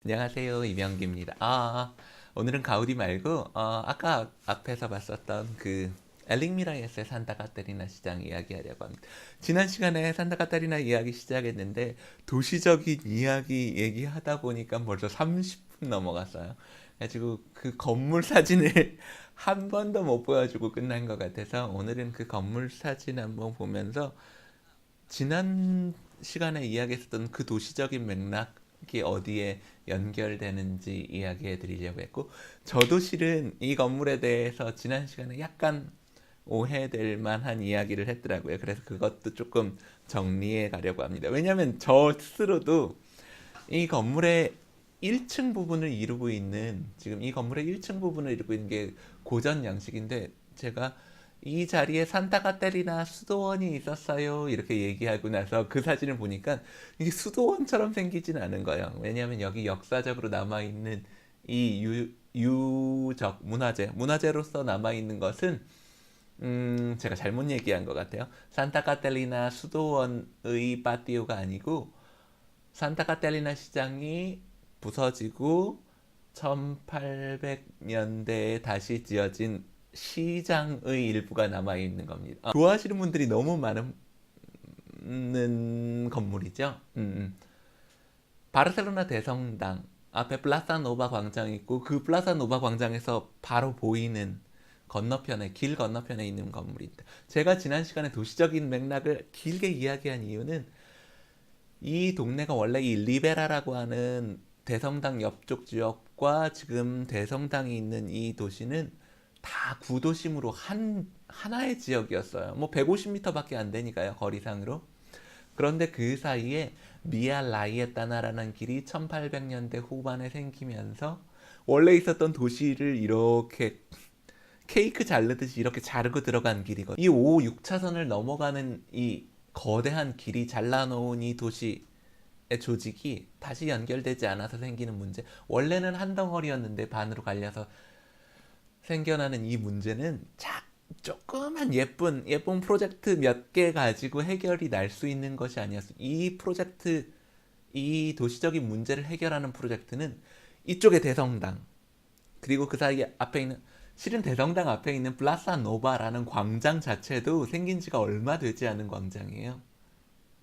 안녕하세요, 이명기입니다. 오늘은 가우디 말고 아까 앞에서 봤었던 그 엘링미라이에스의 산타 카테리나 시장 이야기하려고 합니다. 지난 시간에 산타 카테리나 이야기 시작했는데 도시적인 이야기 얘기하다 보니까 벌써 30분 넘어갔어요. 그래가지고 그 건물 사진을 한 번도 못 보여주고 끝난 것 같아서 오늘은 그 건물 사진 한번 보면서 지난 시간에 이야기했었던 그 도시적인 맥락이 어디에 연결되는지 이야기해 드리려고 했고, 저도 실은 이 건물에 대해서 지난 시간에 약간 오해될 만한 이야기를 했더라고요. 그래서 그것도 조금 정리해 가려고 합니다. 왜냐하면 저 스스로도 이 건물의 1층 부분을 이루고 있는, 지금 이 건물의 1층 부분을 이루고 있는 게 고전 양식인데, 제가 이 자리에 산타 카테리나 수도원이 있었어요 이렇게 얘기하고 나서 그 사진을 보니까 이게 수도원처럼 생기진 않은 거예요. 왜냐하면 여기 역사적으로 남아있는 이 유적 문화재로서 남아있는 것은 제가 잘못 얘기한 것 같아요. 산타 카텔리나 수도원의 파티오가 아니고 산타 카텔리나 시장이 부서지고 1800년대에 다시 지어진 시장의 일부가 남아 있는 겁니다. 좋아하시는 분들이 너무 많은 건물이죠. 바르셀로나 대성당 앞에 플라사 노바 광장이 있고 그 플라사 노바 광장에서 바로 보이는 건너편에 길 건너편에 있는 건물입니다. 제가 지난 시간에 도시적인 맥락을 길게 이야기한 이유는 이 동네가 원래 이 리베라라고 하는 대성당 옆쪽 지역과 지금 대성당이 있는 이 도시는 다 구도심으로 하나의 지역이었어요. 뭐 150m밖에 안 되니까요, 거리상으로. 그런데 그 사이에 미아 라이에타나라는 길이 1800년대 후반에 생기면서 원래 있었던 도시를 이렇게 케이크 자르듯이 이렇게 자르고 들어간 길이거든요. 이 5, 6차선을 넘어가는 이 거대한 길이 잘라놓은 이 도시의 조직이 다시 연결되지 않아서 생기는 문제. 원래는 한 덩어리였는데 반으로 갈려서 생겨나는 이 문제는 조그만 예쁜 프로젝트 몇 개 가지고 해결이 날 수 있는 것이 아니었어. 이 프로젝트, 이 도시적인 문제를 해결하는 프로젝트는 이쪽의 대성당, 그리고 그 사이 앞에 있는, 실은 대성당 앞에 있는 플라사 노바라는 광장 자체도 생긴 지가 얼마 되지 않은 광장이에요.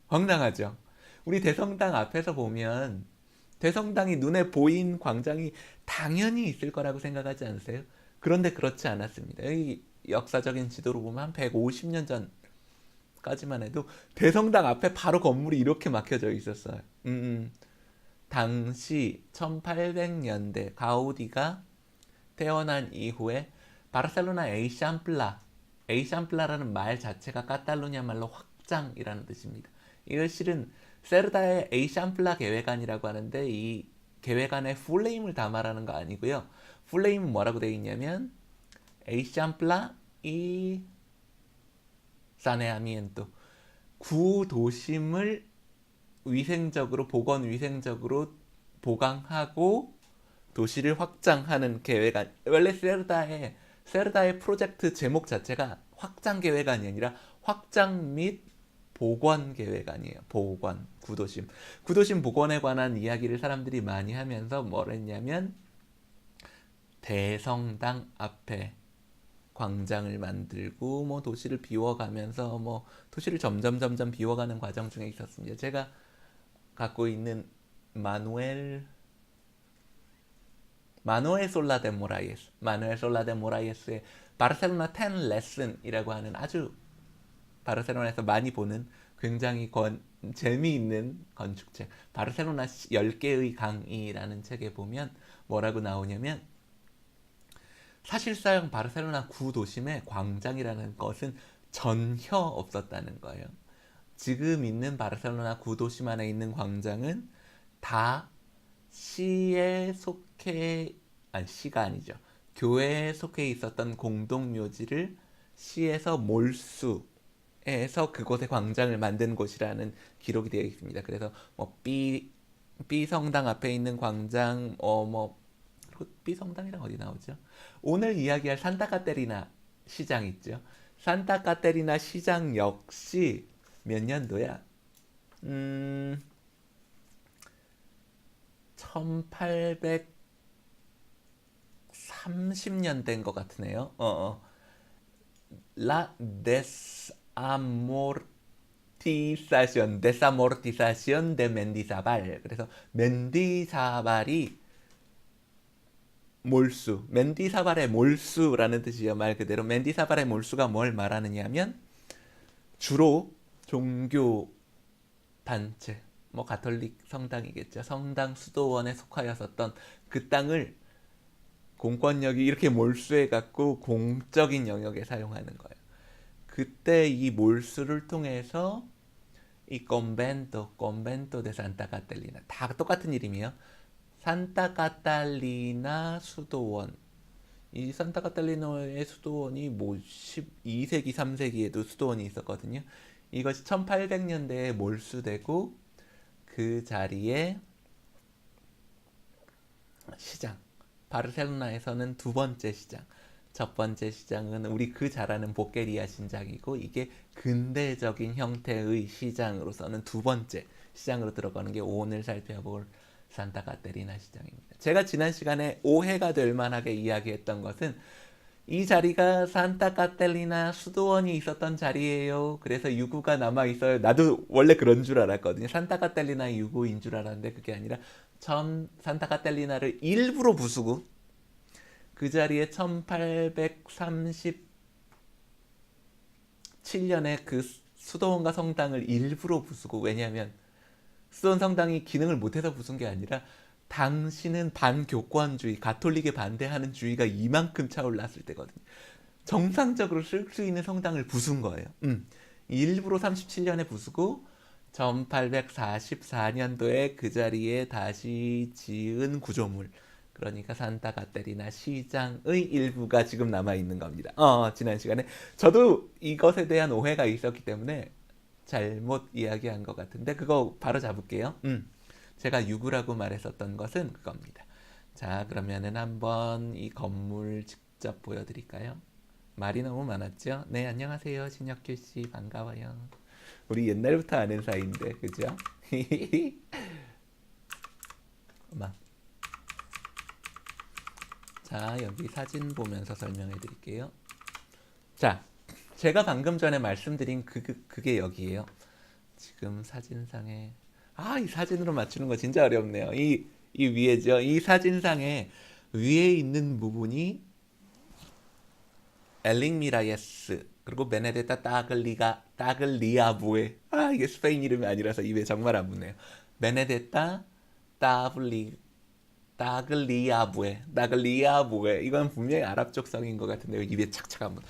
황당하죠. 우리 대성당 앞에서 보면 대성당이 눈에 보인 광장이 당연히 있을 거라고 생각하지 않으세요? 그런데 그렇지 않았습니다. 여기 역사적인 지도로 보면 한 150년 전까지만 해도 대성당 앞에 바로 건물이 이렇게 막혀져 있었어요. 당시 1800년대 가우디가 태어난 이후에 바르셀로나 에이샴플라라는 말 자체가 카탈루냐 말로 확장이라는 뜻입니다. 이걸 실은 세르다의 에이샴플라 계획안이라고 하는데 이 계획안에 풀네임을 담아라는 거 아니고요. 풀네임은 뭐라고 되어 있냐면 에이샴플라 이 사네아미엔토, 구도심을 위생적으로 보건 위생적으로 보강하고 도시를 확장하는 계획안. 원래 세르다의 프로젝트 제목 자체가 확장 계획안이 아니라 확장 및 복원 계획안이에요. 복원, 구도심 복원에 관한 이야기를 사람들이 많이 하면서 뭘 했냐면 대성당 앞에 광장을 만들고 뭐 도시를 비워가면서 뭐 도시를 점점 비워가는 과정 중에 있었습니다. 제가 갖고 있는 마누엘 마누엘 솔라 데 모라이에스의 바르셀로나 10 레슨이라고 하는 아주 바르셀로나에서 많이 보는 굉장히 재미있는 건축책, 바르셀로나 10개의 강의라는 책에 보면 뭐라고 나오냐면 사실상 바르셀로나 구도심에 광장이라는 것은 전혀 없었다는 거예요. 지금 있는 바르셀로나 구도심 안에 있는 광장은 다 시에 속해, 아니 시가 아니죠. 교회에 속해 있었던 공동묘지를 시에서 몰수해서 그곳에 광장을 만든 곳이라는 기록이 되어 있습니다. 그래서 뭐 B 성당 앞에 있는 광장, 뭐 B 성당이랑 어디 나오죠? 오늘 이야기할 산타 카테리나 시장 있죠. 산타 카테리나 시장 역시 몇 년도야? 1830년대인 것 같으네요. La desamortización de Mendizábal. 그래서 멘디사발이 몰수, 멘디사발의 몰수라는 뜻이죠. 말 그대로 멘디사발의 몰수가 뭘 말하느냐면 주로 종교 단체, 뭐 가톨릭 성당이겠죠. 성당 수도원에 속하였었던 그 땅을 공권력이 이렇게 몰수해 갖고 공적인 영역에 사용하는 거예요. 그때 이 몰수를 통해서 이 convento de Santa Catalina, 다 똑같은 이름이에요. 산타 카탈리나 수도원. 이 산타 카탈리나의 수도원이 뭐 12세기, 3세기에도 수도원이 있었거든요. 이것이 1800년대에 몰수되고 그 자리에 시장, 바르셀로나에서는 두 번째 시장, 첫 번째 시장은 우리 그 잘 아는 보게리아 시장이고, 이게 근대적인 형태의 시장으로서는 두 번째 시장으로 들어가는 게 오늘 살펴볼 산타 카테리나 시장입니다. 제가 지난 시간에 오해가 될 만하게 이야기했던 것은 이 자리가 산타 카텔리나 수도원이 있었던 자리예요. 그래서 유구가 남아 있어요. 나도 원래 그런 줄 알았거든요. 산타 카텔리나 유구인 줄 알았는데 그게 아니라 산타 카텔리나를 일부러 부수고 그 자리에 1837년에 그 수도원과 성당을 일부러 부수고, 왜냐하면 수도원 성당이 기능을 못해서 부순 게 아니라 당시는 반교권주의, 가톨릭에 반대하는 주의가 이만큼 차올랐을 때거든요. 정상적으로 쓸 수 있는 성당을 부순 거예요. 일부러 37년에 부수고 1844년도에 그 자리에 다시 지은 구조물, 그러니까 산타 카테리나 시장의 일부가 지금 남아있는 겁니다. 지난 시간에 저도 이것에 대한 오해가 있었기 때문에 잘못 이야기한 것 같은데 그거 바로 잡을게요. 제가 유구라고 말했었던 것은 그겁니다. 자, 그러면은 한번 이 건물 직접 보여드릴까요? 말이 너무 많았죠? 네, 안녕하세요. 신혁규 씨, 반가워요. 우리 옛날부터 아는 사이인데, 그죠? 엄마. 자, 여기 사진 보면서 설명해 드릴게요. 자, 제가 방금 전에 말씀드린 그게 여기에요. 지금 사진상에 이 사진으로 맞추는 거 진짜 어렵네요. 이 위에죠. 이 사진상에 위에 있는 부분이 엘링 미라예스, 그리고 베네데타 따글리아부에, 이게 스페인 이름이 아니라서 입에 정말 안 붙네요. 베네데타 따글리아부에, 이건 분명히 아랍 족성인 것 같은데 입에 착착 안 붙.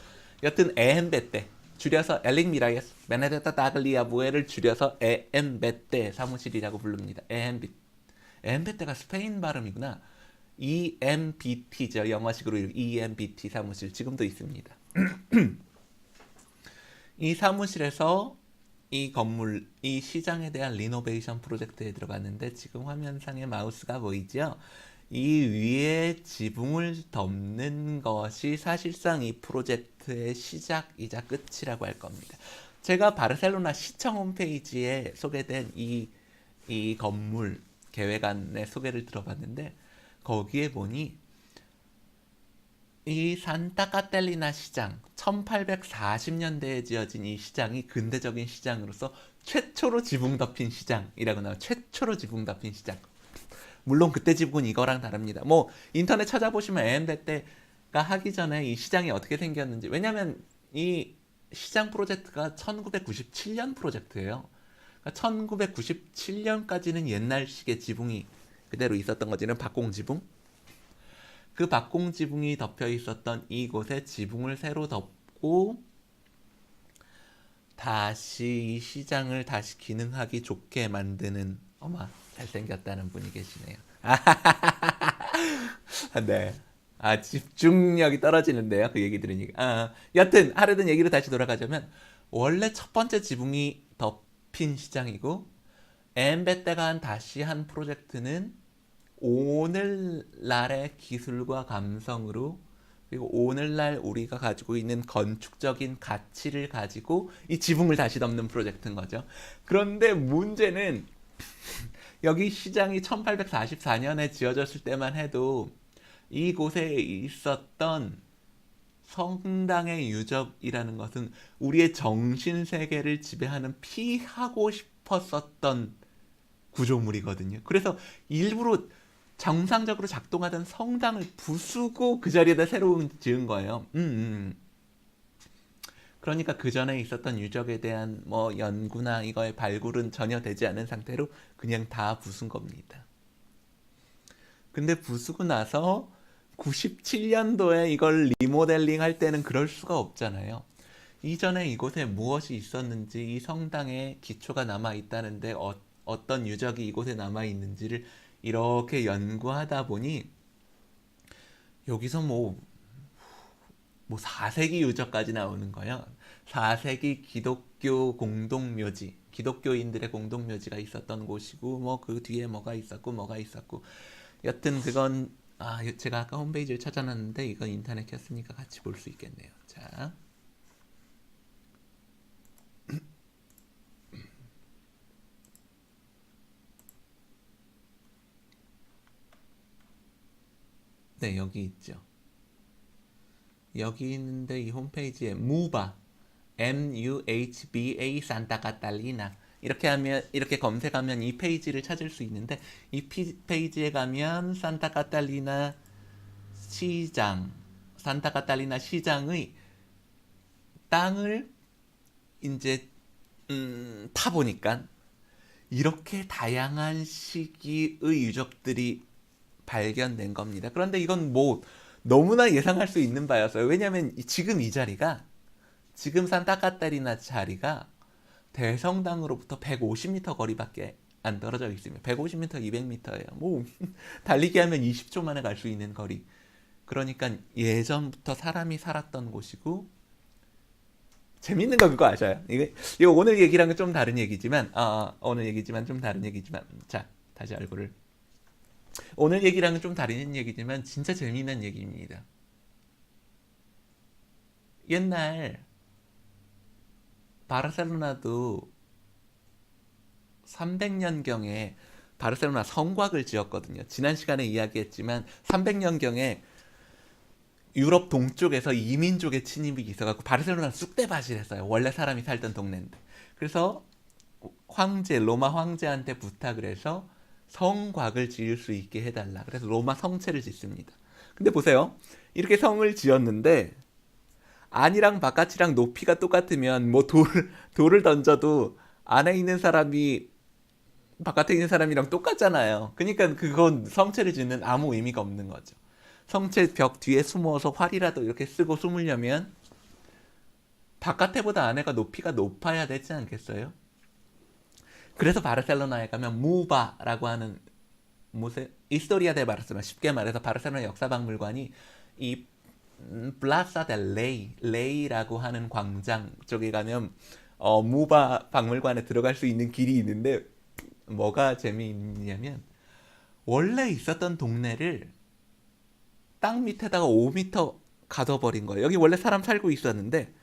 여튼 에엠베테, 줄여서 엘링 미라예스 베네데타 따글리아부에를 줄여서 에엠베테 사무실이라고 부릅니다. 에엠베테가 스페인 발음이구나. EMBT죠. 영어식으로 EMBT 사무실 지금도 있습니다. 이 사무실에서 이 건물, 이 시장에 대한 리노베이션 프로젝트에 들어갔는데, 지금 화면상에 마우스가 보이죠? 이 위에 지붕을 덮는 것이 사실상 이 프로젝트의 시작이자 끝이라고 할 겁니다. 제가 바르셀로나 시청 홈페이지에 소개된 이 건물 계획안의 소개를 들어봤는데, 거기에 보니 이 산타 카텔리나 시장, 1840년대에 지어진 이 시장이 근대적인 시장으로서 최초로 지붕 덮인 시장이라고 나와요. 최초로 지붕 덮인 시장. 물론 그때 지붕은 이거랑 다릅니다. 뭐 인터넷 찾아보시면 에엠베 때가 하기 전에 이 시장이 어떻게 생겼는지, 왜냐면 이 시장 프로젝트가 1997년 프로젝트예요. 그러니까 1997년까지는 옛날식의 지붕이 그대로 있었던 거지는 박공지붕. 그 박공지붕이 덮여 있었던 이곳에 지붕을 새로 덮고 다시 이 시장을 다시 기능하기 좋게 만드는, 어마 잘생겼다는 분이 계시네요. 네. 집중력이 떨어지는데요. 그 얘기 들으니까. 여튼 하려던 얘기로 다시 돌아가자면, 원래 첫 번째 지붕이 덮인 시장이고, 엠베떼가 다시 한 프로젝트는 오늘날의 기술과 감성으로, 그리고 오늘날 우리가 가지고 있는 건축적인 가치를 가지고 이 지붕을 다시 덮는 프로젝트인 거죠. 그런데 문제는 여기 시장이 1844년에 지어졌을 때만 해도 이곳에 있었던 성당의 유적이라는 것은 우리의 정신 세계를 지배하는 피하고 싶었었던 구조물이거든요. 그래서 일부러 정상적으로 작동하던 성당을 부수고 그 자리에다 새로 지은 거예요. 그러니까 그 전에 있었던 유적에 대한 뭐 연구나 이거의 발굴은 전혀 되지 않은 상태로 그냥 다 부순 겁니다. 근데 부수고 나서 97년도에 이걸 리모델링 할 때는 그럴 수가 없잖아요. 이전에 이곳에 무엇이 있었는지, 이 성당에 기초가 남아 있다는데 어떤 유적이 이곳에 남아 있는지를 이렇게 연구하다 보니 여기서 뭐 4세기 유적까지 나오는 거예요. 4세기 기독교 공동묘지, 기독교인들의 공동묘지가 있었던 곳이고, 뭐 그 뒤에 뭐가 있었고, 여튼 그건 제가 아까 홈페이지를 찾아놨는데 이건 인터넷 켰으니까 같이 볼 수 있겠네요. 자, 네, 여기 있죠. 여기 있는데 이 홈페이지에 무바, MUHBA 산타 카탈리나 이렇게 하면, 이렇게 검색하면 이 페이지를 찾을 수 있는데, 이 페이지에 가면 산타 카탈리나 시장, 산타 카탈리나 시장의 땅을 이제 파보니까 이렇게 다양한 시기의 유적들이 발견된 겁니다. 그런데 이건 뭐 너무나 예상할 수 있는 바였어요. 왜냐하면 지금 이 자리가, 지금 산타 카타리나 자리가 대성당으로부터 150m 거리밖에 안 떨어져 있습니다. 150m, 200m예요. 뭐 달리기 하면 20초 만에 갈 수 있는 거리. 그러니까 예전부터 사람이 살았던 곳이고, 재밌는 거 그거 아셔요? 이거 오늘 얘기랑은 좀 다른 얘기지만, 오늘 얘기지만 좀 다른 얘기지만, 자, 다시 얼굴을. 오늘 얘기랑은 좀 다른 얘기지만 진짜 재미있는 얘기입니다. 옛날 바르셀로나도 300년경에 바르셀로나 성곽을 지었거든요. 지난 시간에 이야기했지만 300년경에 유럽 동쪽에서 이민족의 침입이 있어갖고 바르셀로나 쑥대밭이 했어요. 원래 사람이 살던 동네인데. 그래서 로마 황제한테 부탁을 해서 성곽을 지을 수 있게 해달라. 그래서 로마 성체를 짓습니다. 근데 보세요. 이렇게 성을 지었는데 안이랑 바깥이랑 높이가 똑같으면 뭐 돌을 던져도 안에 있는 사람이 바깥에 있는 사람이랑 똑같잖아요. 그러니까 그건 성체를 짓는 아무 의미가 없는 거죠. 성체 벽 뒤에 숨어서 활이라도 이렇게 쓰고 숨으려면 바깥에보다 안에가 높이가 높아야 되지 않겠어요? 그래서 바르셀로나에 가면 무바라고 하는 이스토리아 데 바르셀로나, 쉽게 말해서 바르셀로나 역사박물관이 이 플라사 델 레이라고 하는 광장 쪽에 가면 무바 박물관에 들어갈 수 있는 길이 있는데, 뭐가 재미있냐면 원래 있었던 동네를 땅 밑에다가 5m 가둬버린 거예요. 여기 원래 사람 살고 있었는데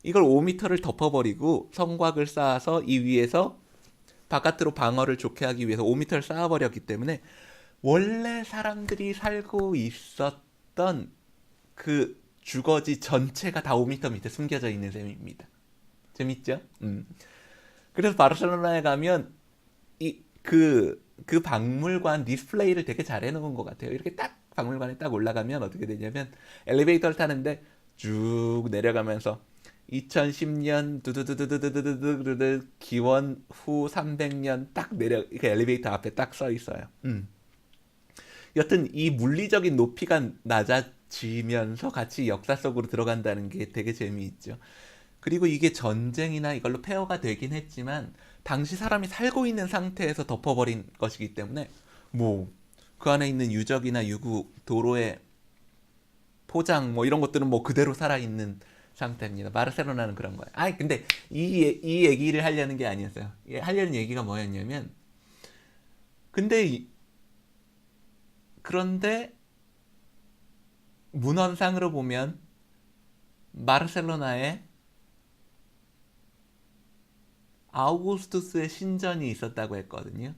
이걸 5m를 덮어버리고 성곽을 쌓아서 이 위에서 바깥으로 방어를 좋게 하기 위해서 5m를 쌓아버렸기 때문에 원래 사람들이 살고 있었던 그 주거지 전체가 다 5m 밑에 숨겨져 있는 셈입니다. 재밌죠? 그래서 바르셀로나에 가면 그 박물관 디스플레이를 되게 잘 해놓은 것 같아요. 이렇게 딱 박물관에 딱 올라가면 어떻게 되냐면 엘리베이터를 타는데 쭉 내려가면서 2010년 두두두두두두두두 기원 후 300년 딱 그 엘리베이터 앞에 딱 써 있어요. 여튼 이 물리적인 높이가 낮아지면서 같이 역사 속으로 들어간다는 게 되게 재미있죠. 그리고 이게 전쟁이나 이걸로 폐허가 되긴 했지만 당시 사람이 살고 있는 상태에서 덮어버린 것이기 때문에 뭐 그 안에 있는 유적이나 유구, 도로의 포장 뭐 이런 것들은 뭐 그대로 살아있는 상태입니다. 바르셀로나는 그런 거예요. 근데 이 얘기를 하려는 게 아니었어요. 하려는 얘기가 뭐였냐면, 그런데 문헌상으로 보면 바르셀로나에 아우구스투스의 신전이 있었다고 했거든요.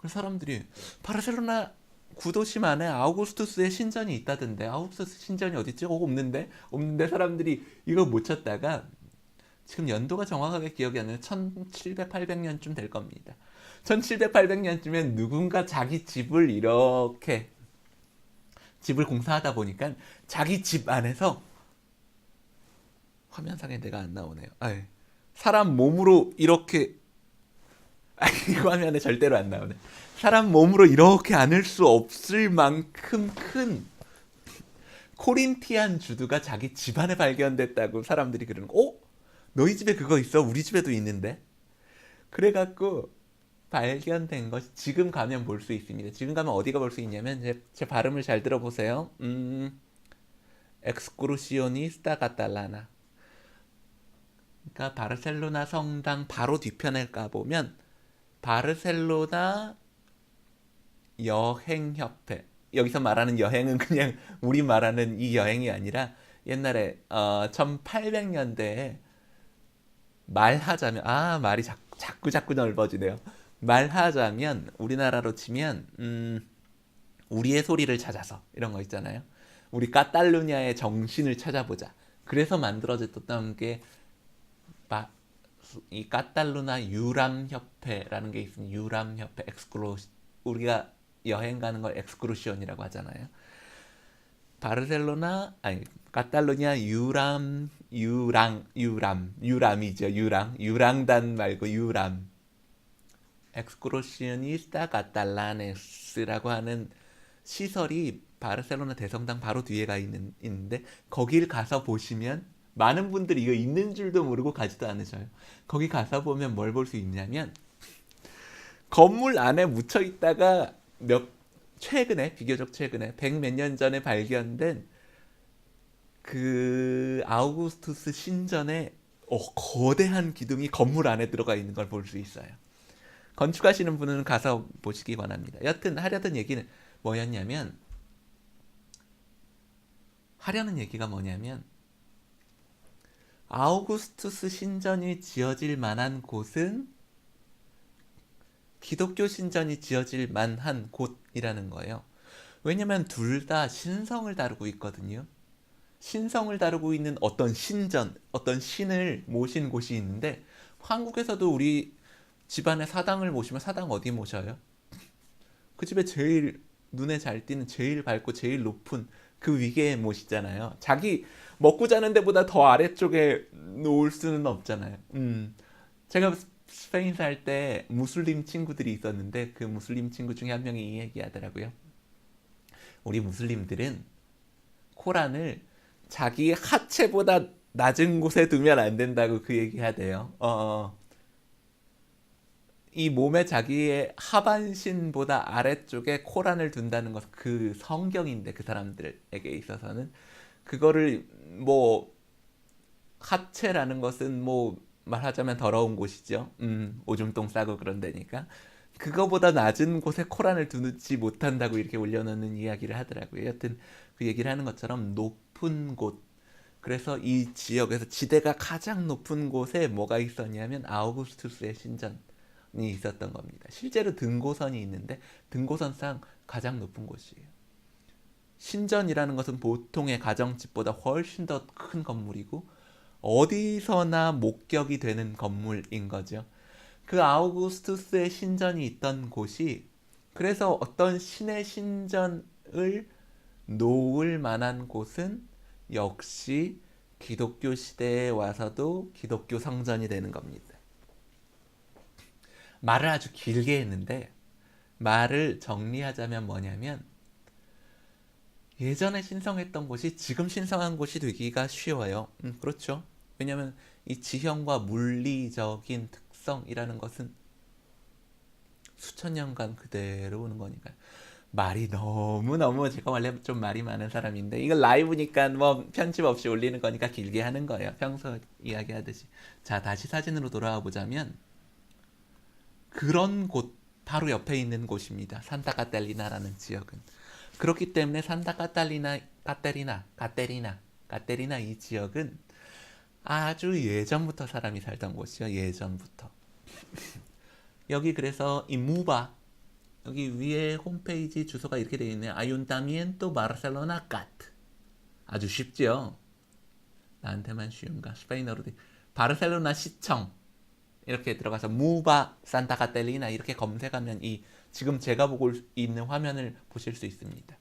그래서 사람들이 바르셀로나 구도심 안에 아우구스투스의 신전이 있다던데 아우구스투스 신전이 어딨지? 없는데? 없는데 사람들이 이거 못 찾다가 지금 연도가 정확하게 기억이 안 나요. 1700, 800년쯤 될 겁니다. 1700, 800년쯤엔 누군가 자기 집을 이렇게 집을 공사하다 보니까 자기 집 안에서 화면상에 내가 안 나오네요. 아이, 사람 몸으로 이렇게 이거 화면에 절대로 안 나오네. 사람 몸으로 이렇게 안을 수 없을 만큼 큰 코린티안 주두가 자기 집안에 발견됐다고 사람들이 그러는 거. 너희 집에 그거 있어? 우리 집에도 있는데. 그래갖고 발견된 것이 지금 가면 볼 수 있습니다. 지금 가면 어디가 볼 수 있냐면 제 발음을 잘 들어보세요. 엑스크루시오니스타 카탈라나. 그러니까 바르셀로나 성당 바로 뒤편에 가보면 바르셀로나 여행협회. 여기서 말하는 여행은 그냥 우리 말하는 이 여행이 아니라 옛날에 1800년대에 말하자면 말이 자꾸 넓어지네요. 말하자면 우리나라로 치면 우리의 소리를 찾아서 이런 거 있잖아요. 우리 카탈루냐의 정신을 찾아보자. 그래서 만들어졌던 게 이 카탈루나 유람협회라는 게 있습니다. 유람협회 우리가 여행 가는 걸 엑스크루시온이라고 하잖아요. 바르셀로나 카탈루냐 유람이죠. 유랑단 말고 유람 엑스크루시오니스타 카탈라네스라고 하는 시설이 바르셀로나 대성당 바로 뒤에가 있는데 거길 가서 보시면 많은 분들이 이거 있는 줄도 모르고 가지도 않으셔요. 거기 가서 보면 뭘 볼 수 있냐면 건물 안에 묻혀 있다가 비교적 최근에 100 몇 년 전에 발견된 그 아우구스투스 신전의 거대한 기둥이 건물 안에 들어가 있는 걸 볼 수 있어요. 건축하시는 분은 가서 보시기 바랍니다. 여튼 하려는 얘기가 뭐냐면 아우구스투스 신전이 지어질 만한 곳은 기독교 신전이 지어질 만한 곳이라는 거예요. 왜냐면 둘 다 신성을 다루고 있거든요. 신성을 다루고 있는 어떤 신전, 어떤 신을 모신 곳이 있는데 한국에서도 우리 집안에 사당을 모시면 사당 어디 모셔요? 그 집에 제일 눈에 잘 띄는 제일 밝고 제일 높은 그 위계에 모시잖아요. 자기 먹고 자는 데보다 더 아래쪽에 놓을 수는 없잖아요. 제가 스페인 살 때 무슬림 친구들이 있었는데 그 무슬림 친구 중에 한 명이 이 얘기 하더라고요. 우리 무슬림들은 코란을 자기 하체보다 낮은 곳에 두면 안 된다고 그 얘기 하대요. 이 몸에 자기의 하반신보다 아래쪽에 코란을 둔다는 것은 그 성경인데 그 사람들에게 있어서는 그거를 하체라는 것은 말하자면 더러운 곳이죠. 오줌똥 싸고 그런 데니까 그거보다 낮은 곳에 코란을 두지 못한다고 이렇게 올려놓는 이야기를 하더라고요. 여튼 그 얘기를 하는 것처럼 높은 곳. 그래서 이 지역에서 지대가 가장 높은 곳에 뭐가 있었냐면 아우구스투스의 신전이 있었던 겁니다. 실제로 등고선이 있는데 등고선상 가장 높은 곳이에요. 신전이라는 것은 보통의 가정집보다 훨씬 더 큰 건물이고 어디서나 목격이 되는 건물인 거죠. 그 아우구스투스의 신전이 있던 곳이 그래서 어떤 신의 신전을 놓을 만한 곳은 역시 기독교 시대에 와서도 기독교 성전이 되는 겁니다. 말을 아주 길게 했는데 말을 정리하자면 뭐냐면 예전에 신성했던 곳이 지금 신성한 곳이 되기가 쉬워요. 그렇죠. 왜냐하면 이 지형과 물리적인 특성이라는 것은 수천 년간 그대로 오는 거니까요. 말이 너무너무 제가 원래 좀 말이 많은 사람인데 이거 라이브니까 편집 없이 올리는 거니까 길게 하는 거예요. 평소 이야기하듯이. 자, 다시 사진으로 돌아와 보자면 그런 곳 바로 옆에 있는 곳입니다. 산타 카텔리나라는 지역은. 그렇기 때문에 산타 카테리나 이 지역은 아주 예전부터 사람이 살던 곳이요. 예전부터. 여기 그래서 이 무바 여기 위에 홈페이지 주소가 이렇게 되어 있네요. 아윤타미엔토 바르셀로나 까트. 아주 쉽죠? 나한테만 쉬운가? 스페인어로 바르셀로나 시청 이렇게 들어가서 무바 산타 카텔리나 이렇게 검색하면 이 지금 제가 보고 있는 화면을 보실 수 있습니다.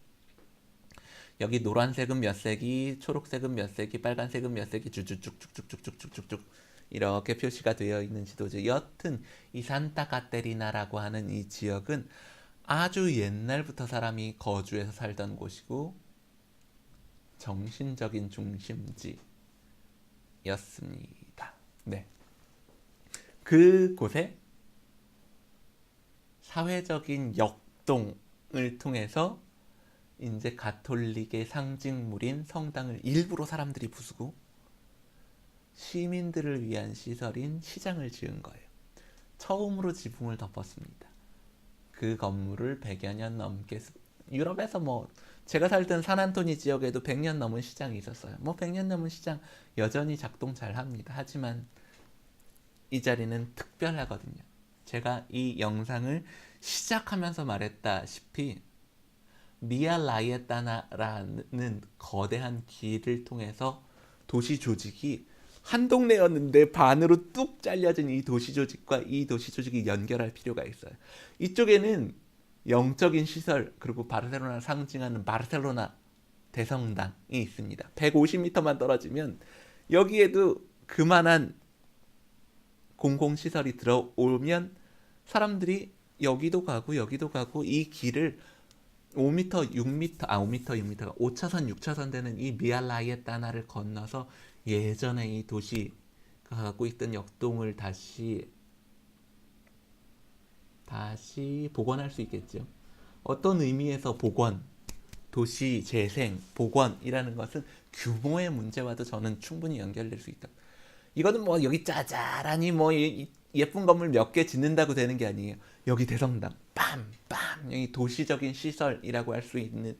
여기 노란색은 몇 세기, 초록색은 몇 세기, 빨간색은 몇 세기 쭉쭉쭉쭉쭉쭉쭉쭉 이렇게 표시가 되어 있는 지도죠. 여튼 이 산타 카테리나라고 하는 이 지역은 아주 옛날부터 사람이 거주해서 살던 곳이고 정신적인 중심지였습니다. 네. 그곳에 사회적인 역동을 통해서 이제 가톨릭의 상징물인 성당을 일부러 사람들이 부수고 시민들을 위한 시설인 시장을 지은 거예요. 처음으로 지붕을 덮었습니다. 그 건물을 100여 년 넘게 유럽에서 뭐 제가 살던 산안토니 지역에도 100년 넘은 시장이 있었어요. 뭐 100년 넘은 시장 여전히 작동 잘 합니다. 하지만 이 자리는 특별하거든요. 제가 이 영상을 시작하면서 말했다시피 미아 라이에타나라는 거대한 길을 통해서 도시 조직이 한 동네였는데 반으로 뚝 잘려진 이 도시 조직과 이 도시 조직이 연결할 필요가 있어요. 이쪽에는 영적인 시설 그리고 바르셀로나를 상징하는 바르셀로나 대성당이 있습니다. 150m만 떨어지면 여기에도 그만한 공공시설이 들어오면 사람들이 여기도 가고 여기도 가고 이 길을 5m, 6m, 5m, 6m가 5차선, 6차선 되는 이 미알라이에타나를 건너서 예전에 이 도시가 갖고 있던 역동을 다시 복원할 수 있겠죠. 어떤 의미에서 복원, 도시 재생, 복원이라는 것은 규모의 문제와도 저는 충분히 연결될 수 있다. 이거는 뭐 여기 짜잘하니 뭐 예쁜 건물 몇 개 짓는다고 되는 게 아니에요. 여기 대성당 빰빰 여기 도시적인 시설이라고 할 수 있는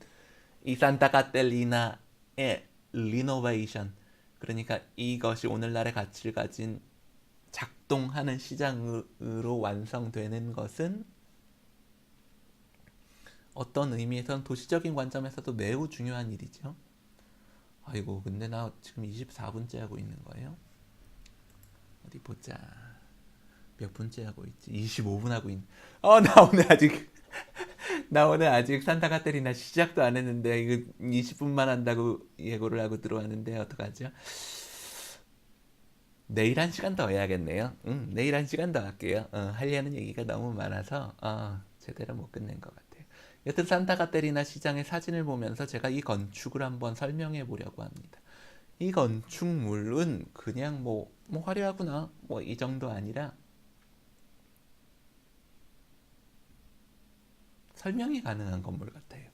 이 산타 카텔리나의 리노베이션, 그러니까 이것이 오늘날의 가치를 가진 작동하는 시장으로 완성되는 것은 어떤 의미에서는 도시적인 관점에서도 매우 중요한 일이죠. 아이고 근데 나 지금 24분째 하고 있는 거예요. 어디 보자. 몇 분째 하고 있지? 25분 하고 있. 나 오늘 아직 산타 카테리나 시작도 안 했는데 이거 20분만 한다고 예고를 하고 들어왔는데 어떡하죠? 내일 한 시간 더 해야겠네요. 내일 한 시간 더 할게요. 하려는 얘기가 너무 많아서 제대로 못 끝낸 것 같아요. 여튼 산타 카테리나 시장의 사진을 보면서 제가 이 건축을 한번 설명해 보려고 합니다. 이 건축물은 그냥 뭐 화려하구나 뭐 이 정도 아니라 설명이 가능한 건물 같아요.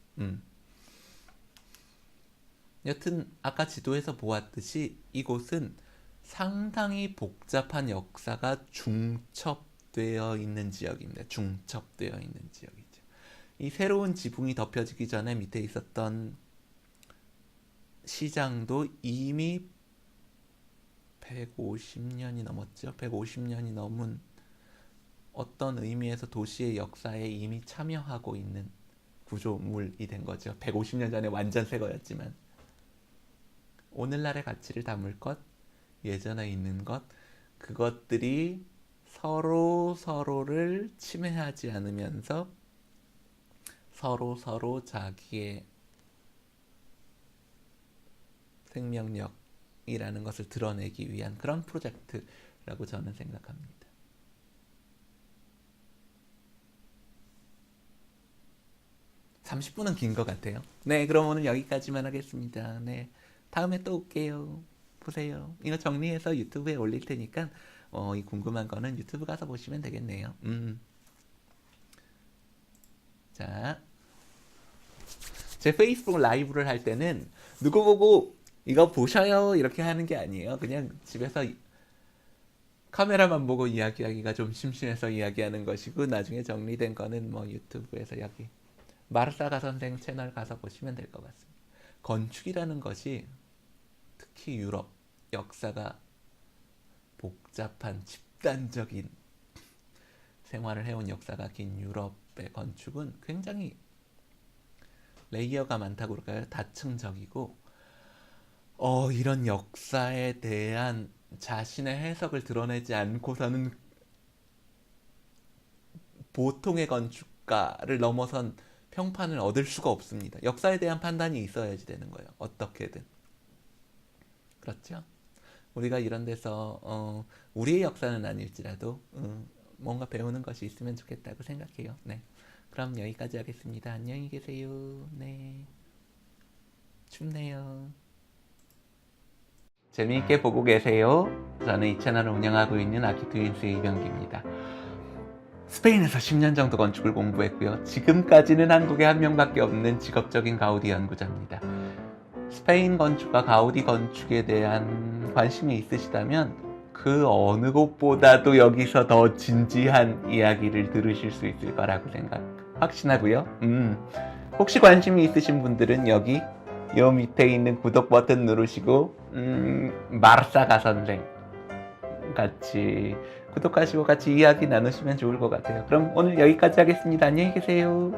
여튼 아까 지도에서 보았듯이 이곳은 상당히 복잡한 역사가 중첩되어 있는 지역입니다. 중첩되어 있는 지역이죠. 이 새로운 지붕이 덮여지기 전에 밑에 있었던 시장도 이미 150년이 넘었죠. 150년이 넘은 어떤 의미에서 도시의 역사에 이미 참여하고 있는 구조물이 된 거죠. 150년 전에 완전 새 거였지만 오늘날의 가치를 담을 것, 예전에 있는 것, 그것들이 서로를 침해하지 않으면서 서로 자기의 생명력이라는 것을 드러내기 위한 그런 프로젝트라고 저는 생각합니다. 30분은 긴 것 같아요. 네, 그럼 오늘 여기까지만 하겠습니다. 네, 다음에 또 올게요. 보세요. 이거 정리해서 유튜브에 올릴 테니까 이 궁금한 거는 유튜브 가서 보시면 되겠네요. 자, 제 페이스북 라이브를 할 때는 누구 보고 이거 보셔요 이렇게 하는 게 아니에요. 그냥 집에서 카메라만 보고 이야기하기가 좀 심심해서 이야기하는 것이고, 나중에 정리된 거는 뭐 유튜브에서 여기 마르사가 선생 채널 가서 보시면 될 것 같습니다. 건축이라는 것이 특히 유럽 역사가 복잡한 집단적인 생활을 해온 역사가 긴 유럽의 유럽의 건축은 굉장히 레이어가 많다고 그럴까요? 다층적이고 이런 역사에 대한 자신의 해석을 드러내지 않고서는 보통의 건축가를 넘어선 평판을 얻을 수가 없습니다. 역사에 대한 판단이 있어야지 되는 거예요. 어떻게든. 그렇죠? 우리가 이런 데서 우리의 역사는 아닐지라도 뭔가 배우는 것이 있으면 좋겠다고 생각해요. 네. 그럼 여기까지 하겠습니다. 안녕히 계세요. 네. 춥네요. 재미있게 보고 계세요. 저는 이 채널을 운영하고 있는 아키트윈스의 이병기입니다. 스페인에서 10년 정도 건축을 공부했고요. 지금까지는 한국에 한 명밖에 없는 직업적인 가우디 연구자입니다. 스페인 건축과 가우디 건축에 대한 관심이 있으시다면 그 어느 곳보다도 여기서 더 진지한 이야기를 들으실 수 있을 거라고 확신하고요. 혹시 관심이 있으신 분들은 여기 요 밑에 있는 구독 버튼 누르시고 마르사가 선생 같이 구독하시고 같이 이야기 나누시면 좋을 것 같아요. 그럼 오늘 여기까지 하겠습니다. 안녕히 계세요.